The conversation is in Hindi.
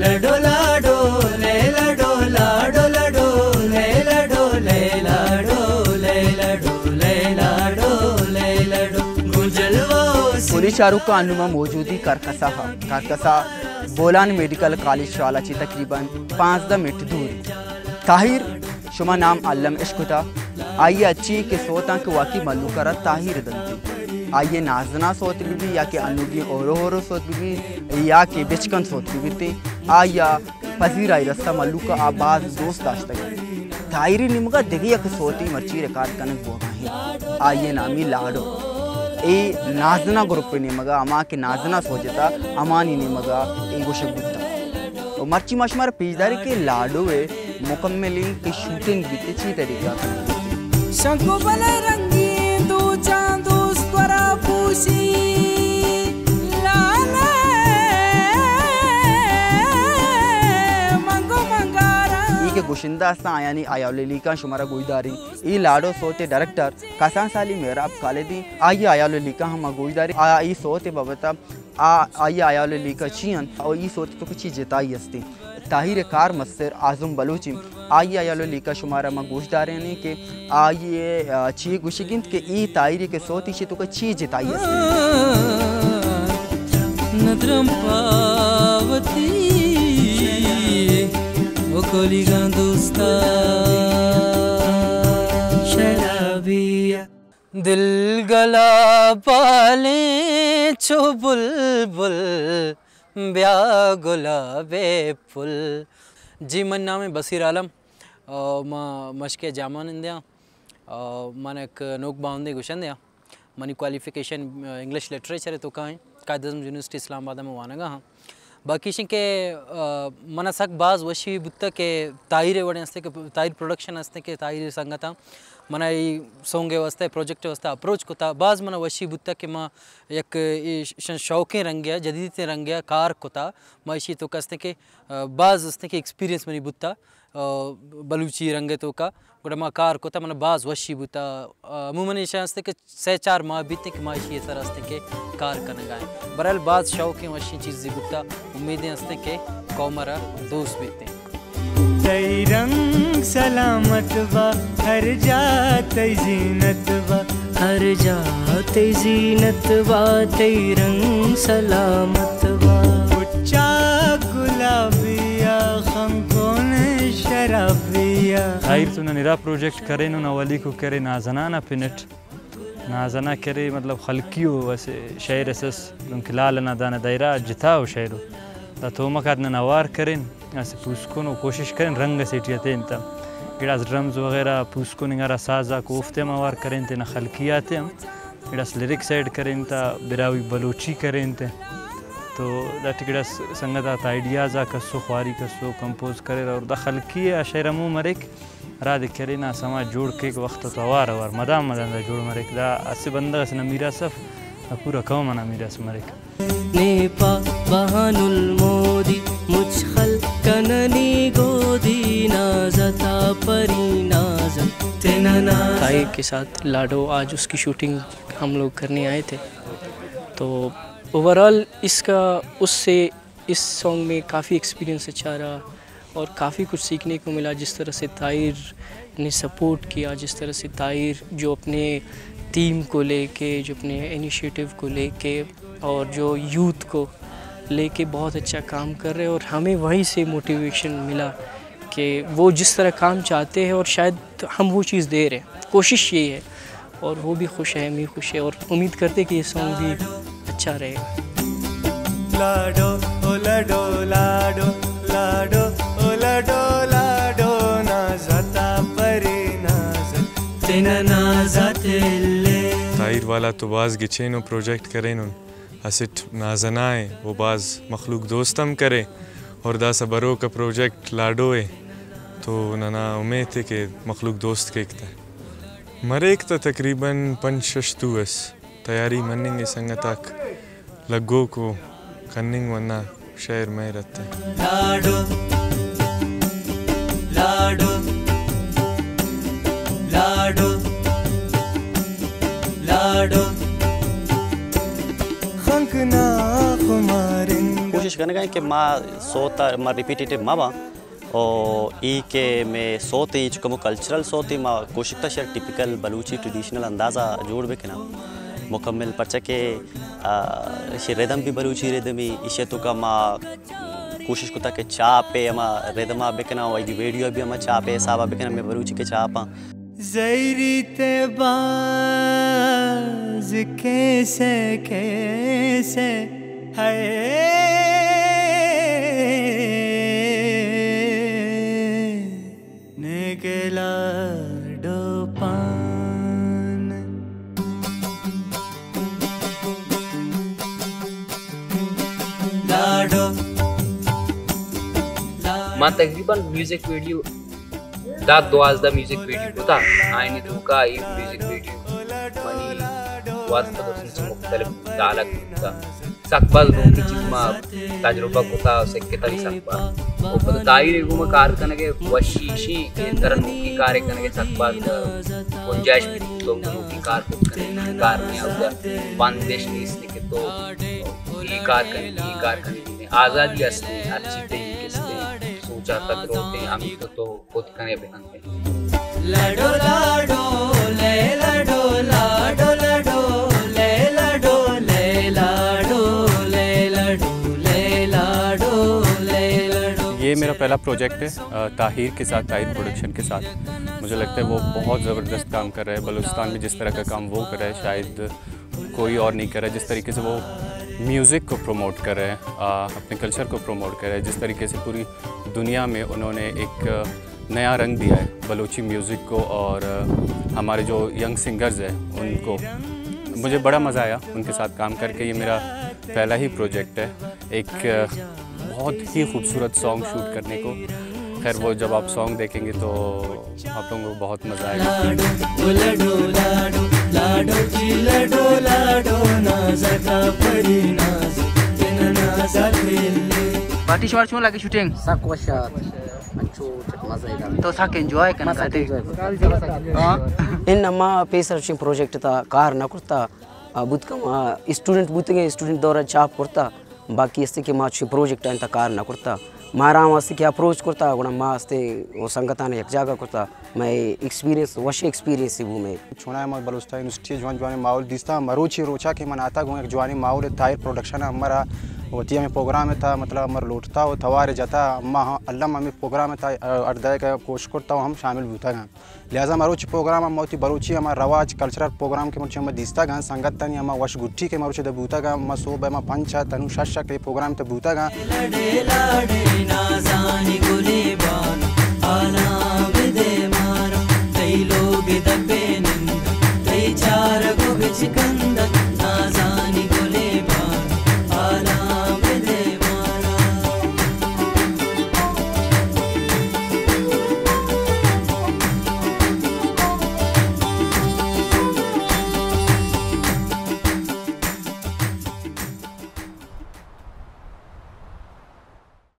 लडो लाडो ले लडो लाडो लडो ले लडो ले लाडो ले लडो ले लाडो ले लडो गुंजलवा। पुलिस शाहरुख का अनुमा मौजूदी कारकसा बोलान मेडिकल कॉलेज शालाची तकरीबन 5 मिनट दूर। ताहिर शुमा नाम अल्लम इश्कुता आइए अच्छी के सोता के वाकई मल्लू करा ताहिर दंती आइए नाजना सोत भी या के अनुगी ओरो सोत भी या के बिचकन सोत भी थे आया पजीर आई रस्ता मल्लू का आबाज दोस्त दाश्ता ताहिरी निमगा दिगी एक सोती मर्ची रिकॉर्ड कनक बोगा आइए नामी लाडो ए नाजना ग्रुप निमगा अमा के नाजना सोचता अमानी निमगा ए गोशक बुद्धा और मर्ची मशमार पेजदारी के लाडो वे मुकम्मलिंग की शूटिंग भी अच्छी तरीका शंको बले रंगी दो चांदो स्क्वारा पूसी लाला मंगो मंगारा ई के गुशिंदा अस्ता आयानी आयावली का शुमारा गोईदारी ई लाडो सोते डायरेक्टर कासान साली मेहराब खालिदी आइए आयावली का हम गोईदारी आ ई सोते बबता आइए आयावली का चियन और ई सोते तो कुछ जिताई अस्ती ताहिर कार मस्सर आज़म बलूची आइए आयालो लीका शुमारा मा गोशदारे ने के आइए ची गुशिगिंत के ई ताहिर के सोती ची तो का ची जिताई नद्रम पावती ओ कोली गांदोस्ता शराबिया दिल गला पाले चो बुलबुल ब्या गुलाबे फुल। जी मन नाम है बसीर आलम मशके जामान इंदिया मन एक नोक बाउंदे गुशंदिया मनी क्वालिफिकेशन इंग्लिश लिटरेचर है तो कहाँ कायद आज़म यूनिवर्सिटी इस्लामाबाद में वानगा हाँ बाकी के मन सक बाज वशी बुत्ता के ताहिर वड़े हस्ते के ताहिर प्रोडक्शन हस्ते के ताहिर संगता मना सोंगे वास्ते प्रोजेक्ट वास्ते अप्रोच को था बाज मना वशी बुत्ता के माँ एक शौक़ें रंगिया जदीद रंगिया कार को था माँ इसी तो कसते के बाज हस्ते के एक्सपीरियंस मनी बुत्ता बलूची रंगे तो का गोड़ा माँ कार को था मना बाज वशी बुत्ता अमूमन ईशा हस्ते के 6-4 माह बीते के माँ इसी तरह हस्ते के कार करने गए बरहाल बाज शौक़ें वशी चीज़ बुत्ता उम्मीदें हस्ते के कौमरा दोस्त बीते तई रंग सलामत बा हर जाते जीनत बा हर जाते जीनत बा तई रंग सलामत बा उच्चा गुलाबिया खंकोन शराबिया ताहिर तो निरा प्रोजेक्ट करे नो नवली को करे नाजना ना पिनट नाजना करे मतलब खलकियो वैसे शायर असस खिलाल ना दाना दायरा जिताओ शायरो ता तो मकाद ना नवार करें ऐसे पूछको नो कोशिश करें रंग सेटियाते इंता गिलास ड्रम्स वगैरह पूछको निगारा साजा कोफ्ते मवार करें ते ना खलकियाते हम गिलास लिरिक साइड करें ता बिरावी बलोची करें ते तो दैट गिलास संगता आइडियाज़ आ कसो ख्वारी कसो कंपोज करे और दा खलकी अशर मु मरेक राद करे ना समाज जोड़ के वक्त तो आवार मदाम जोड़ मरेक दा असे बंदा से मीरा सफ पूरा कौम ना मीरा से मरेक नेपा बहानुल मोदी मुझखल कननी गोदी नाज़ता परी नाज़त तेना ताहिर के साथ लाडो आज उसकी शूटिंग हम लोग करने आए थे तो ओवरऑल इसका उससे इस सॉन्ग में काफ़ी एक्सपीरियंस अच्छा रहा और काफ़ी कुछ सीखने को मिला। जिस तरह से ताहिर ने सपोर्ट किया, जिस तरह से ताहिर जो अपने टीम को लेके, जो अपने इनिशिएटिव को लेके और जो यूथ को लेके बहुत अच्छा काम कर रहे हैं और हमें वहीं से मोटिवेशन मिला कि वो जिस तरह काम चाहते हैं और शायद हम वो चीज़ दे रहे हैं। कोशिश यही है और वो भी खुश है, हम भी खुश है और उम्मीद करते कि ये सॉन्ग भी अच्छा रहेगा। लाडो ओ लाडो लाडो लाडो ओ लाडो लाडो नाज़ता परी नाज़त तेना नाज़त ले ताहिर वाला तो बाज़ गिचेनो प्रोजेक्ट करें उन असिट नाजनाए वो बाज़ मखलूक दोस्तम करे और दा सबरों का प्रोजेक्ट लाडो है तो नना उम्मीद है कि मखलूक दोस्त के मरेक तो तकरीबन 5-6 तैयारी मनिंग संगताक लगो को कन्निंग वरना शहर में रहते लाडो लाडो लाडो लाडो कोशिश करने कि माँ सोता माँ रिपीटेटिव माँ बा और ई के मैं सोते ही चुका कल्चरल सोते माँ कोशिश था शेयर टिपिकल बलूची ट्रेडिशनल अंदाज़ा जोड़ बे के ना मुकम्मल परचा के शे रिदम भी बलूची रिदम ही इसे तो का माँ कोशिश करता कि चापे अमा रिदम आ बेकना और ये वीडियो भी अमा चापे साबा बेकना मैं बलूची के चापा ज़ैरी ते बाज़ कैसे कैसे है निकला डोपान लाडो मां तकरीबन म्यूजिक वीडियो दाद दोआज दा म्यूजिक वीडियो होता आईने धोखा ये म्यूजिक वीडियो मनी वास्ता तो से मुख्तलिफ दालक होता सकबाज लोग की चीज में तजुर्बा होता उसके तरी सकबा वो पता ताई रेगु में कार करने के वशीशी के तरह की कार्य करने के सकबाज गुंजाइश भी तो की कार को कार में आउगा बांदेश नहीं इसने के तो ये कार करने आज़ादी असली अच्छी तरीके से सोचा तक रोते हम तो खुद करने बेहतर लाडो लाडो ले लाडो लाडो लाडो ले लाडो ले लाडो ले लाडो ले लाडो ले लाडो। ये मेरा पहला प्रोजेक्ट है ताहिर के साथ, ताहिर प्रोडक्शन के साथ। मुझे लगता है वो बहुत ज़बरदस्त काम कर रहा है। बलूचिस्तान में जिस तरह का काम वो कर रहा है शायद कोई और नहीं कर रहा है। जिस तरीके से वो म्यूज़िक को प्रमोट कर रहे हैं, अपने कल्चर को प्रमोट कर रहे हैं, जिस तरीके से पूरी दुनिया में उन्होंने एक नया रंग दिया है बलूची म्यूज़िक को और हमारे जो यंग सिंगर्स हैं उनको, मुझे बड़ा मज़ा आया उनके साथ काम करके। ये मेरा पहला ही प्रोजेक्ट है, एक बहुत ही खूबसूरत सॉन्ग शूट करने को। खैर वो जब आप सॉन्ग देखेंगे तो आप लोगों को बहुत मज़ा आएगा। लगे शूटिंग तो साक एंजॉय करना चाहते इन अम्मा पेसर चिंग प्रोजेक्ट था कार ना करता बुत का स्टूडेंट बुतगे स्टूडेंट दौरा चाप करता बाकी इससे के माच प्रोजेक्ट अंत कार ना करता मारा वास्ते के अप्रोच करता गुण मास्ते वो संगताने एक जगह करता मैं एक्सपीरियंस वश एक्सपीरियंस वो मैं छोना मत बलूचिस्तान यूनिवर्सिटी जवान माहौल दिसता मरोची रोचा के मनाता गो एक जवानी माहौल ताहिर प्रोडक्शन हमारा होतिया में प्रोग्राम था मतलब हमारा लौटता हो थवारे जाता अम्मा अल्लाह हमें प्रोग्राम था अर्दाय का कोशिश करता हूँ हम शामिल होता गए लिहाजा मरोची प्रोग्राम हम मोती बलूची हमारा रवाज कल्चरल प्रोग्राम के मुझे हम दिसता गए संगत तनी हम वश गुट्ठी के मरोची दबूता गए हम सोब हम पंचा तनु शशक प्रोग्राम तबूता गए